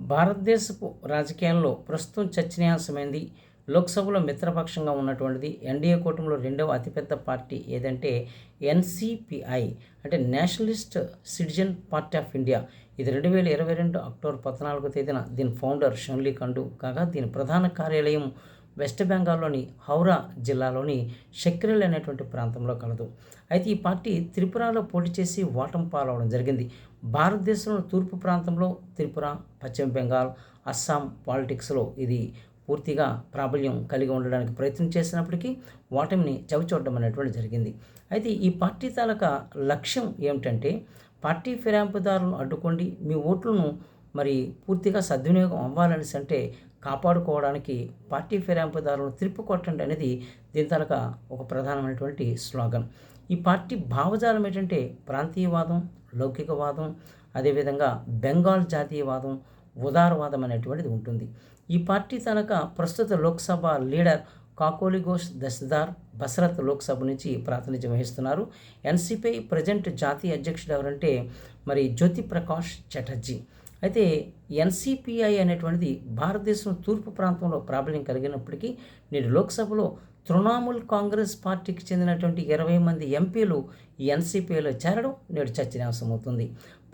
భారతదేశపు రాజకీయాల్లో ప్రస్తుతం చర్చనీయాంశమైంది. లోక్సభలో మిత్రపక్షంగా ఉన్నటువంటిది ఎన్డీఏ కూటమిలో రెండవ అతిపెద్ద పార్టీ ఏదంటే ఎన్సీపీఐ, అంటే Nationalist citizen party of India. ఇది 2022 అక్టోబర్ 14వ తేదీన దీని ఫౌండర్ షన్లీ కండు కాగా, దీని ప్రధాన కార్యాలయం వెస్ట్ బెంగాల్లోని హౌరా జిల్లాలోని షక్రెల్ అనేటువంటి ప్రాంతంలో కలదు. అయితే ఈ పార్టీ త్రిపురలో పోటీ చేసి ఓటమి పాలవడం జరిగింది. భారతదేశంలో తూర్పు ప్రాంతంలో త్రిపుర, పశ్చిమ బెంగాల్, అస్సాం పాలిటిక్స్లో ఇది పూర్తిగా ప్రాబల్యం కలిగి ఉండడానికి ప్రయత్నం చేసినప్పటికీ ఓటమిని చవిచూడడం అనేటువంటి జరిగింది. అయితే ఈ పార్టీ తాలూకా లక్ష్యం ఏమిటంటే, పార్టీ ఫిరాయింపుదారులను అడ్డుకోండి, మీ ఓట్లను మరి పూర్తిగా సద్వినియోగం అవ్వాలనేసి అంటే కాపాడుకోవడానికి పార్టీ ఫిరాయింపుదారులను తిప్పికొట్టండి అనేది దీని తాలూకా ఒక ప్రధానమైనటువంటి స్లోగన్. ఈ పార్టీ భావజాలం ఏంటంటే ప్రాంతీయవాదం, లౌకికవాదం, అదేవిధంగా బెంగాల్ జాతీయవాదం, ఉదారవాదం అనేటువంటిది ఉంటుంది. ఈ పార్టీ తాలూకా ప్రస్తుత లోక్సభ లీడర్ కాకోలి ఘోష్ దస్దార్ బసరత్ లోక్సభ నుంచి ప్రాతినిధ్యం వహిస్తున్నారు. ఎన్సీపీ ప్రజెంట్ జాతీయ అధ్యక్షుడు ఎవరంటే మరి జ్యోతి ప్రకాష్ చటర్జీ. అయితే ఎన్సీపీఐ అనేటువంటిది భారతదేశం తూర్పు ప్రాంతంలో ప్రాబల్యం కలిగినప్పటికీ నేడు లోక్సభలో తృణమూల్ కాంగ్రెస్ పార్టీకి చెందినటువంటి 20 మంది ఎంపీలు ఈ ఎన్సీపీలో చేరడం నేడు చర్చనీయాంశమవుతుంది.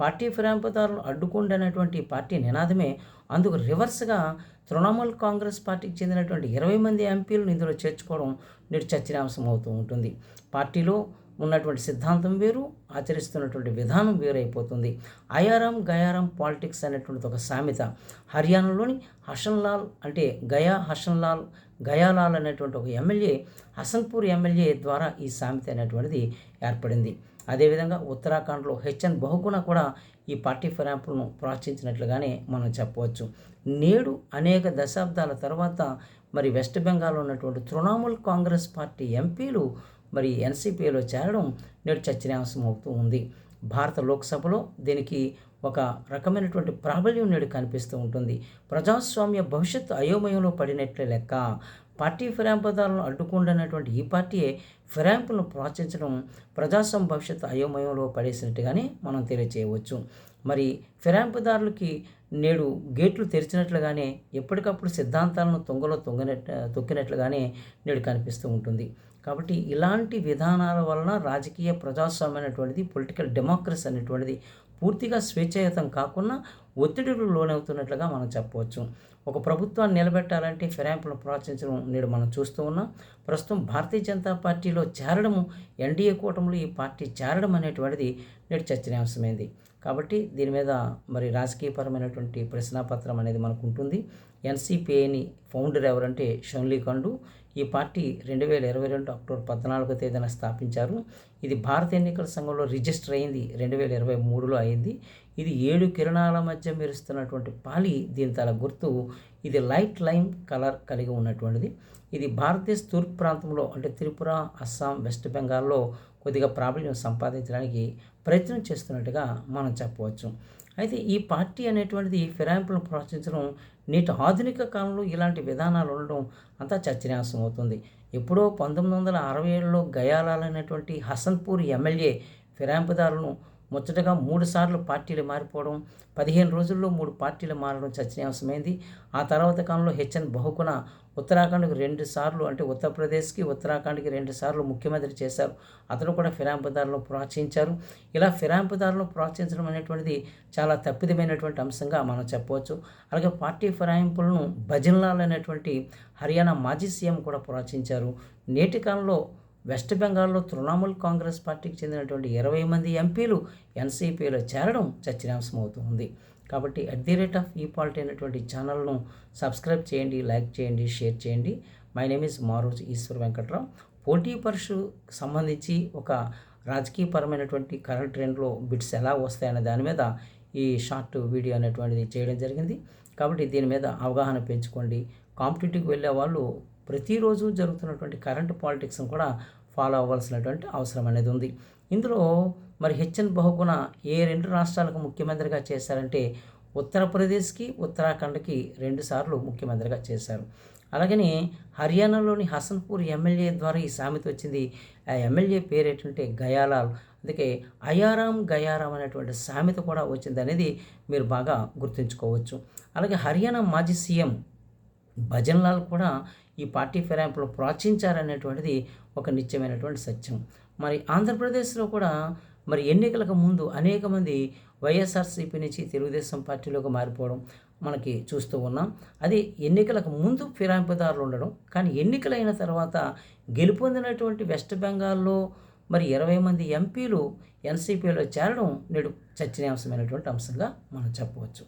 పార్టీ ఫిరాయింపుదారులను అడ్డుకోండి అనేటువంటి పార్టీ నినాదమే అందుకు రివర్స్గా తృణమూల్ కాంగ్రెస్ పార్టీకి చెందినటువంటి 20 మంది ఎంపీలను ఇందులో చేర్చుకోవడం నేడు చర్చనీయాంశం అవుతూ ఉంటుంది. పార్టీలో ఉన్నటువంటి సిద్ధాంతం వేరు, ఆచరిస్తున్నటువంటి విధానం వేరైపోతుంది. అయారాం గయారాం పాలిటిక్స్ అనేటువంటిది ఒక సామెత. హర్యానాలోని హసన్లాల్ అంటే గయాలాల్ అనేటువంటి ఒక ఎమ్మెల్యే, హసన్పూర్ ఎమ్మెల్యే ద్వారా ఈ సామెత అనేటువంటిది ఏర్పడింది. అదేవిధంగా ఉత్తరాఖండ్లో హెచ్ఎన్ బహుగుణ కూడా ఈ పార్టీ ఫిరాయింపులను ప్రోత్సహించినట్లుగానే మనం చెప్పవచ్చు. నేడు అనేక దశాబ్దాల తర్వాత మరి వెస్ట్ బెంగాల్లో ఉన్నటువంటి తృణమూల్ కాంగ్రెస్ పార్టీ ఎంపీలు మరి ఎన్సీపీలో చేరడం నేడు చర్చనీయాంశం అవుతూ ఉంది. భారత లోక్సభలో దీనికి ఒక రకమైనటువంటి ప్రాబల్యం నేడు కనిపిస్తూ ఉంటుంది. ప్రజాస్వామ్య భవిష్యత్తు అయోమయంలో పడినట్లే లెక్క. పార్టీ ఫిరాయింపుదారులను అడ్డుకుంటున్నటువంటి ఈ పార్టీయే ఫిరాయింపులను ప్రోత్సహించడం ప్రజాస్వామ్య భవిష్యత్తు అయోమయంలో పడేసినట్టుగానే మనం తెలియచేయవచ్చు. మరి ఫిరాయింపుదారులకి నేడు గేట్లు తెరిచినట్లుగానే ఎప్పటికప్పుడు సిద్ధాంతాలను తొక్కినట్లుగానే నేడు కనిపిస్తూ ఉంటుంది. కాబట్టి ఇలాంటి విధానాల వలన రాజకీయ ప్రజాస్వామ్యం అనేటువంటిది, పొలిటికల్ డెమోక్రసీ అనేటువంటిది పూర్తిగా స్వేచ్ఛాయుతం కాకుండా ఒత్తిడికి లోనవుతున్నట్లుగా మనం చెప్పవచ్చు. ఒక ప్రభుత్వాన్ని నిలబెట్టాలంటే ఫిరాయింపులను ప్రోత్సహించడం నేడు మనం చూస్తూ ఉన్నాం. ప్రస్తుతం భారతీయ జనతా పార్టీలో చేరడము, ఎన్డీఏ కూటమిలో ఈ పార్టీ చేరడం అనేటువంటిది నేడు చర్చనీయాంశమైంది. కాబట్టి దీని మీద మరి రాజకీయపరమైనటువంటి ప్రశ్నాపత్రం అనేది మనకు ఉంటుంది. ఎన్సీపీఐని ఫౌండర్ ఎవరంటే షన్లీ కండు. ఈ పార్టీ 2022 అక్టోబర్ 14వ తేదీన స్థాపించారు. ఇది భారత ఎన్నికల సంఘంలో రిజిస్టర్ అయింది 2023లో అయింది. ఇది 7 కిరణాల మధ్య మెరుస్తున్నటువంటి పాలి దీని తల గుర్తు. ఇది లైట్ లైమ్ కలర్ కలిగి ఉన్నటువంటిది. ఇది భారతదేశ తూర్పు ప్రాంతంలో అంటే త్రిపుర, అస్సాం, వెస్ట్ బెంగాల్లో కొద్దిగా ప్రాబల్యం సంపాదించడానికి ప్రయత్నం చేస్తున్నట్టుగా మనం చెప్పవచ్చు. అయితే ఈ పార్టీ అనేటువంటిది ఫిరాయింపులను ప్రోత్సహించడం నేటి ఆధునిక కాలంలో ఇలాంటి విధానాలు ఉండడం అంతా చర్చనీయాంశం అవుతుంది. ఎప్పుడో 1967లో గయాలాల్ అనేటువంటి హసన్పూర్ ఎమ్మెల్యే ఫిరాయింపుదారులను ముచ్చటగా 3 సార్లు పార్టీలు మారిపోవడం, 15 రోజుల్లో 3 పార్టీలు మారడం చర్చనీయాంశమైంది. ఆ తర్వాత కాలంలో హెచ్ఎన్ బహుగుణ ఉత్తరాఖండ్కి 2 సార్లు అంటే ఉత్తరప్రదేశ్కి, ఉత్తరాఖండ్కి 2 సార్లు ముఖ్యమంత్రి చేశారు. అతను కూడా ఫిరాయింపుదారులను ప్రోత్సహించారు. ఇలా ఫిరాయింపుదారులను ప్రోత్సహించడం అనేటువంటిది చాలా తప్పిదమైనటువంటి అంశంగా మనం చెప్పవచ్చు. అలాగే పార్టీ ఫిరాయింపులను భజన్లాల్ అనేటువంటి హర్యానా మాజీ సీఎం కూడా ప్రోత్సహించారు. నేటి కాలంలో వెస్ట్ బెంగాల్లో తృణమూల్ కాంగ్రెస్ పార్టీకి చెందినటువంటి 20 మంది ఎంపీలు ఎన్సీపీలో చేరడం చర్చనీయాంశం అవుతుంది. కాబట్టి @ ఈ పాలిటీ అనేటువంటి ఛానల్ను సబ్స్క్రైబ్ చేయండి, లైక్ చేయండి, షేర్ చేయండి. My name is Maroju Eshwar Venkatrao. పోటీ పరీక్షకు సంబంధించి ఒక రాజకీయపరమైనటువంటి కరెంట్ ట్రెండ్లో బిట్స్ ఎలా వస్తాయనే దాని మీద ఈ షార్ట్ వీడియో అనేటువంటిది చేయడం జరిగింది. కాబట్టి దీని మీద అవగాహన పెంచుకోండి. కాంపిటేటివ్కి వెళ్ళే వాళ్ళు ప్రతిరోజు జరుగుతున్నటువంటి కరెంట్ పాలిటిక్స్ను కూడా ఫాలో అవ్వాల్సినటువంటి అవసరం అనేది ఉంది. ఇందులో మరి హెచ్ఎన్ బహుగుణ ఏ 2 రాష్ట్రాలకు ముఖ్యమంత్రిగా చేశారంటే ఉత్తరప్రదేశ్కి, ఉత్తరాఖండ్కి 2 సార్లు ముఖ్యమంత్రిగా చేశారు. అలాగని హర్యానాలోని హసన్పూర్ ఎమ్మెల్యే ద్వారా ఈ సామెత వచ్చింది. ఆ ఎమ్మెల్యే పేరు ఏంటంటే గయాలాల్. అందుకే అయారాం గయారాం అనేటువంటి సామెత కూడా వచ్చింది అనేది మీరు బాగా గుర్తుంచుకోవచ్చు. అలాగే హర్యానా మాజీ సీఎం భజన్లాల్ కూడా ఈ పార్టీ ఫిరాయింపులు ప్రోత్సహించారనేటువంటిది ఒక నిత్యమైనటువంటి సత్యం. మరి ఆంధ్రప్రదేశ్లో కూడా మరి ఎన్నికలకు ముందు అనేక మంది వైఎస్ఆర్సీపీ నుంచి తెలుగుదేశం పార్టీలోకి మారిపోవడం మనకి చూస్తూ ఉన్నాం. అది ఎన్నికలకు ముందు ఫిరాయింపుదారులు ఉండడం, కానీ ఎన్నికలైన తర్వాత గెలుపొందినటువంటి వెస్ట్ బెంగాల్లో మరి 20 మంది ఎంపీలు ఎన్సీపీలో చేరడం నేడు చర్చనీయాంశమైనటువంటి అంశంగా మనం చెప్పవచ్చు.